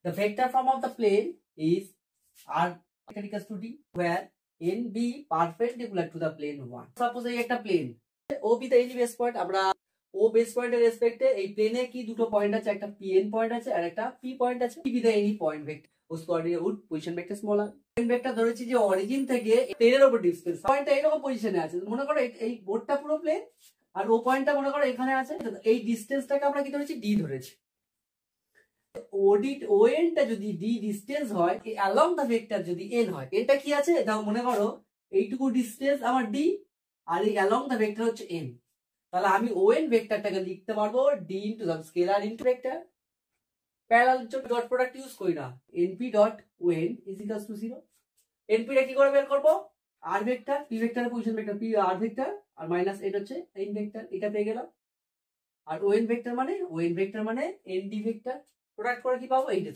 The vector form of the plane is r equals to d, where n be perpendicular to the plane 1. Suppose এই একটা plane ও B তে any base point, আমরা ও base পয়েন্টের রেসপেক্টে এই প্লেনে কি দুটো পয়েন্ট আছে, একটা pn পয়েন্ট আছে আর একটা p পয়েন্ট আছে। বি তে any point vector whose coordinate would position vector small r, point vector ধরেছি যে অরিজিন থেকে প্লেনের উপর ডিসটেন্স, পয়েন্টটা এরকম পজিশনে আছে, মনে করো এই বোর্ডটা পুরো প্লেন আর ও পয়েন্টটা মনে করো এখানে আছে, এই ডিসটেন্সটাকে আমরা কি ধরেছি, ডি ধরেছি। ওএনটা যদি ডি ডিসটেন্স হয়, অ্যালং দ্য ভেক্টর যদি এন হয়, এটা কি আছে দাও, মনে করো এইটুকু ডিসটেন্স আমার ডি আর এই অ্যালং দ্য ভেক্টর হচ্ছে এন, তাহলে আমি ওএন ভেক্টরটাকে লিখতে পারবো D into the scalar into vector. Parallel dot product use করি না, NP dot ON is equals to 0। NP টা কি করে বের করব, আর ভেক্টর পি ভেক্টরের position vector P R vector R minus এটা হচ্ছে এন ভেক্টর, এটা পেয়ে গেলাম। আর ওএন ভেক্টর মানে এন ডি ভেক্টর, প্রোডাক্ট করে কি পাবো, এইটা।